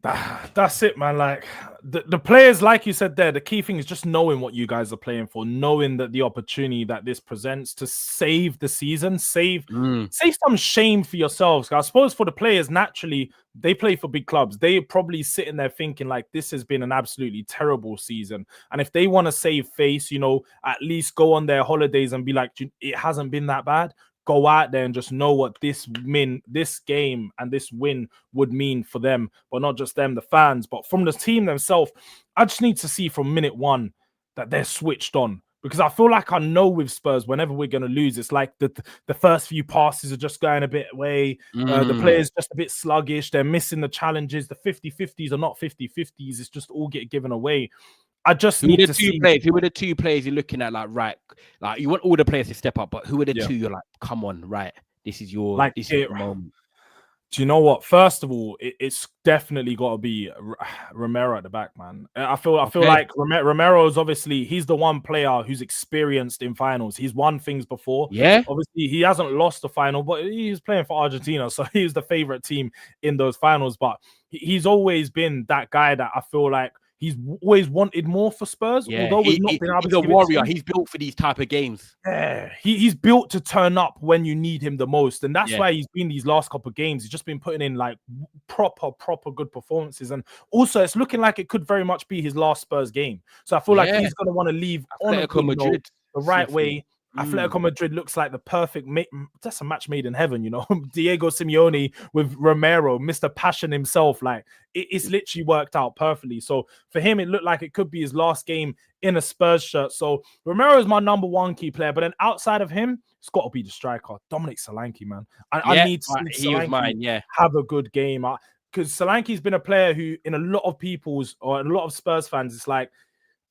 That's it, man. Like the players, like you said there, the key thing is just knowing what you guys are playing for, knowing that the opportunity that this presents to save the season, save some shame for yourselves. I suppose for the players, naturally, they play for big clubs. They probably sitting there thinking like this has been an absolutely terrible season. And if they want to save face, you know, at least go on their holidays and be like, it hasn't been that bad. Go out there and just know what this game and this win would mean for them, but not just them, the fans, but from the team themselves. I just need to see from minute one that they're switched on, because I feel like I know with Spurs, whenever we're going to lose, it's like the first few passes are just going a bit away. The players just a bit sluggish. They're missing the challenges. The 50-50s are not 50-50s. It's just all get given away. I just need to see who are the two players you're looking at, like, right, like you want all the players to step up, but who are the two you're like, come on, right, this is your moment. Do you know what? First of all, it's definitely got to be Romero at the back, man. I feel like Romero is obviously, he's the one player who's experienced in finals. He's won things before. Yeah. Obviously, he hasn't lost the final, but he's playing for Argentina, so he's the favorite team in those finals. But he's always been that guy that I feel like he's always wanted more for Spurs. Yeah, although we've not been able to. He's a warrior. He's built for these type of games. Yeah, he's built to turn up when you need him the most, and that's why he's been these last couple of games. He's just been putting in like proper good performances, and also it's looking like it could very much be his last Spurs game. So I feel like he's going to want to leave on a good note, the right way. Atletico Madrid looks like the perfect that's a match made in heaven, you know. Diego Simeone with Romero, Mr. Passion himself, like it's literally worked out perfectly. So for him, it looked like it could be his last game in a Spurs shirt. So Romero is my number one key player, but then outside of him, it's got to be the striker, Dominic Solanke, man. I need to see Solanke have a good game, because Solanke's been a player who, in a lot of people's or a lot of Spurs fans, it's like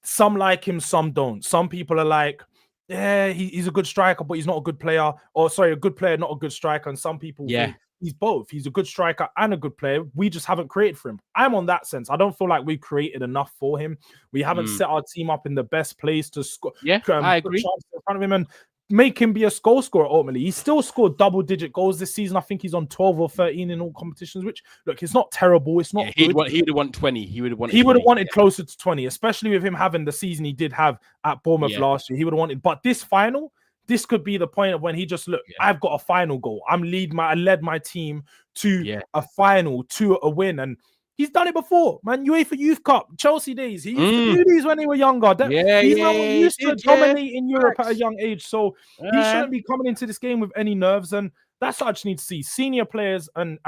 some like him, some don't. Some people are like, yeah, he's a good striker, but he's not a good player. Or sorry, a good player, not a good striker. And some people think he's both. He's a good striker and a good player. We just haven't created for him. I'm on that sense. I don't feel like we've created enough for him. We haven't set our team up in the best place to score. Yeah, I agree. In front of him. And make him be a goal scorer ultimately. He still scored double-digit goals this season. I think he's on 12 or 13 in all competitions, which, look, it's not terrible. It's not good. He would have won 20. He would have wanted He would have 20. wanted closer to 20, especially with him having the season he did have at Bournemouth last year. He would have wanted, but this final, this could be the point of when he just, look, I've got a final goal. I led my team to a final, to a win. And he's done it before, man. UEFA Youth Cup, Chelsea days. He used to do these when they were younger. He's used to dominate in Europe at a young age. So he shouldn't be coming into this game with any nerves. And that's what I just need to see. Senior players and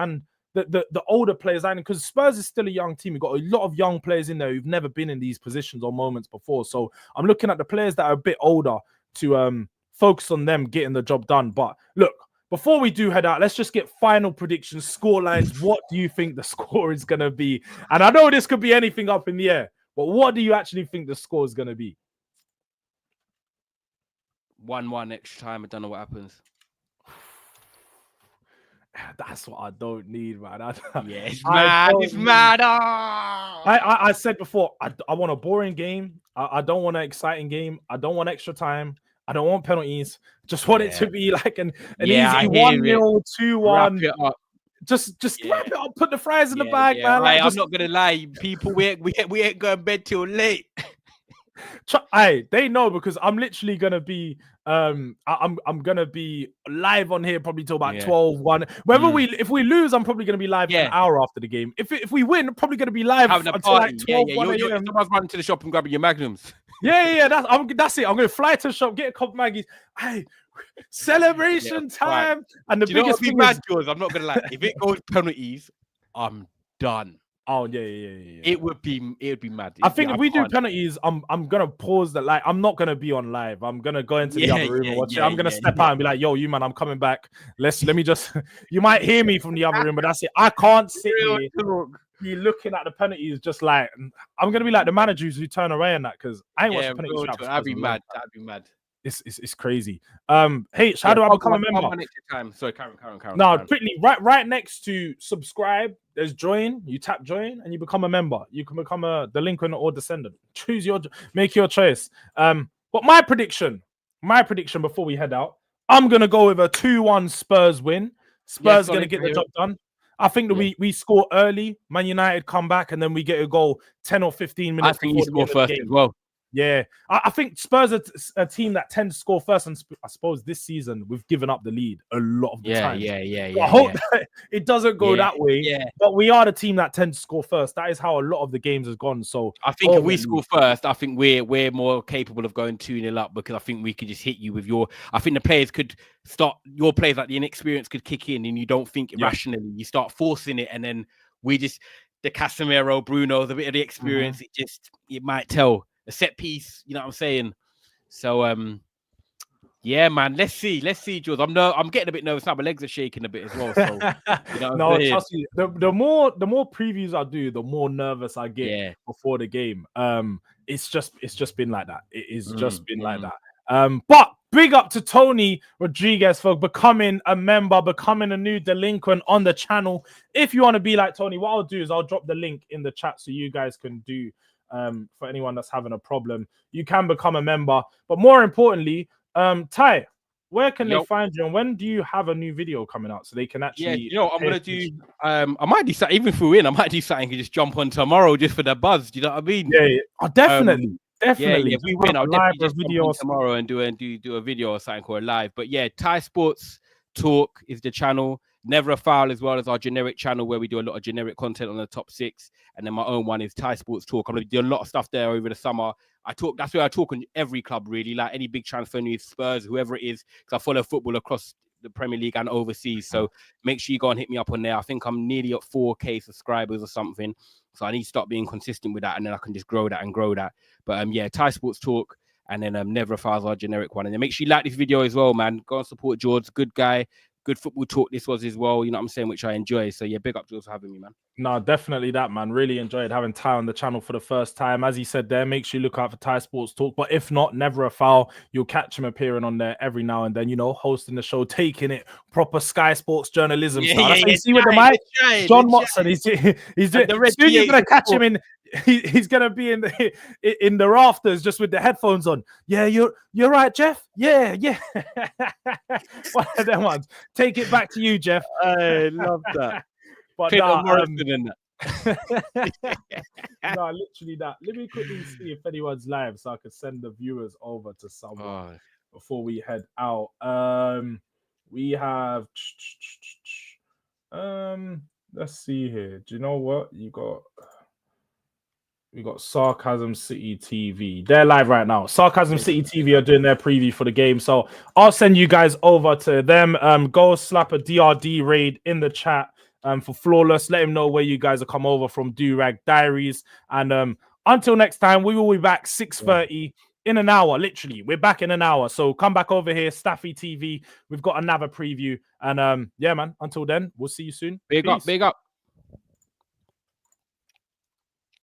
the older players, because Spurs is still a young team. We've got a lot of young players in there who've never been in these positions or moments before. So I'm looking at the players that are a bit older to focus on them getting the job done. But look, before we do head out, let's just get final predictions, score lines. What do you think the score is going to be? And I know this could be anything up in the air, but what do you actually think the score is going to be? 1-1 extra time. I don't know what happens. That's what I don't need, man. It's mad. It's mad. I said before, I want a boring game. I don't want an exciting game. I don't want extra time. I don't want penalties. Just want it to be like an easy 1-0, 2-1. Wrap it up. Just wrap it up. Put the fries in the bag, man. Like, I'm not gonna lie, people. We ain't going to bed till late. They know, because I'm literally gonna be I'm gonna be live on here probably till about 12-1. If we lose, I'm probably gonna be live an hour after the game. If we win, I'm probably gonna be live until like 12-1. Someone's running to the shop and grabbing your magnums. That's it. I'm gonna fly to the shop, get a couple Maggies. Hey, celebration time. Right. And the biggest thing is, George, I'm not gonna lie. If it goes penalties, I'm done. Oh yeah. It would be mad. I think if we do penalties, I'm gonna pause that. Like, I'm not gonna be on live. I'm gonna go into the other room and watch it. I'm gonna step out and be like, "Yo, you man, I'm coming back. Let me just." You might hear me from the other room, but that's it. I can't sit here be looking at the penalties just like I'm gonna be like the managers who turn away and that, because I ain't watching penalties. That'd be mad. It's crazy. H, how do I become a member? Sorry, Karen. No, quickly, right next to subscribe, there's join. You tap join and you become a member. You can become a delinquent or descendant. Make your choice. But my prediction before we head out, I'm gonna go with a 2-1 Spurs win. Spurs gonna get the job done. I think that we score early, Man United come back, and then we get a goal 10 or 15 minutes. I think you score first as well. Yeah, I think Spurs are a team that tends to score first, and I suppose this season we've given up the lead a lot of the time. I hope that it doesn't go that way. Yeah. But we are the team that tends to score first. That is how a lot of the games has gone. So I think if we score first, I think we're more capable of going 2-0 up, because I think we could just hit you with your. I think the players could start. Your players, like the inexperience, could kick in, and you don't think rationally. You start forcing it, and then we just the Casemiro, Bruno, the bit of the experience. It might tell. A set piece, you know what I'm saying? So, yeah, man. Let's see, Jords. I'm getting a bit nervous now. My legs are shaking a bit as well. So, you know no, trust me. The more previews I do, the more nervous I get before the game. It's just been like that. It is just been like that. But big up to Tony Rodriguez for becoming a member, becoming a new delinquent on the channel. If you want to be like Tony, what I'll do is I'll drop the link in the chat so you guys can do. For anyone that's having a problem, you can become a member. But more importantly, Ty, where can they find you, and when do you have a new video coming out so they can actually? I'm gonna do. I might do something even through in. I might do something and just jump on tomorrow just for the buzz. Do you know what I mean? Yeah. Oh, definitely. If we win, I'll definitely just video tomorrow and do a video or something called live. But yeah, Thai Sports Talk is the channel. Never a Foul, as well as our generic channel where we do a lot of generic content on the top 6. And then my own one is Thai Sports Talk. I'm going to do a lot of stuff there over the summer. That's where I talk on every club, really, like any big transfer news, Spurs, whoever it is, because I follow football across the Premier League and overseas. So make sure you go and hit me up on there. I think I'm nearly at 4K subscribers or something. So I need to start being consistent with that, and then I can just grow that. But Thai Sports Talk, and then Never a Foul's our generic one. And then make sure you like this video as well, man. Go and support Jords, good guy. Good football talk this was as well, you know what I'm saying, which I enjoy. So yeah, big up to us for having me, man. No, definitely that, man. Really enjoyed having Ty on the channel for the first time. As he said there, make sure you look out for Thai Sports Talk. But if not, Never a Foul. You'll catch him appearing on there every now and then, hosting the show, taking it proper Sky Sports journalism style. You see with the mic, John Motson, he's doing. Soon you're gonna catch him in. he's gonna be in the rafters just with the headphones on. Yeah, you're right, Jeff. Yeah. One of them ones. Take it back to you, Jeff. I love that. But Clinton Morrison in that. no, literally that. Let me quickly see if anyone's live so I can send the viewers over to someone before we head out. We have let's see here. Do you know what? We got Sarcasm City TV. They're live right now. Sarcasm City TV are doing their preview for the game. So I'll send you guys over to them. Go slap a DRD raid in the chat for Flawless. Let him know where you guys are come over from Durag Diaries. And until next time, we will be back 6:30 in an hour. Literally, we're back in an hour. So come back over here, Staffy TV. We've got another preview. And yeah, man, until then, we'll see you soon. Big up.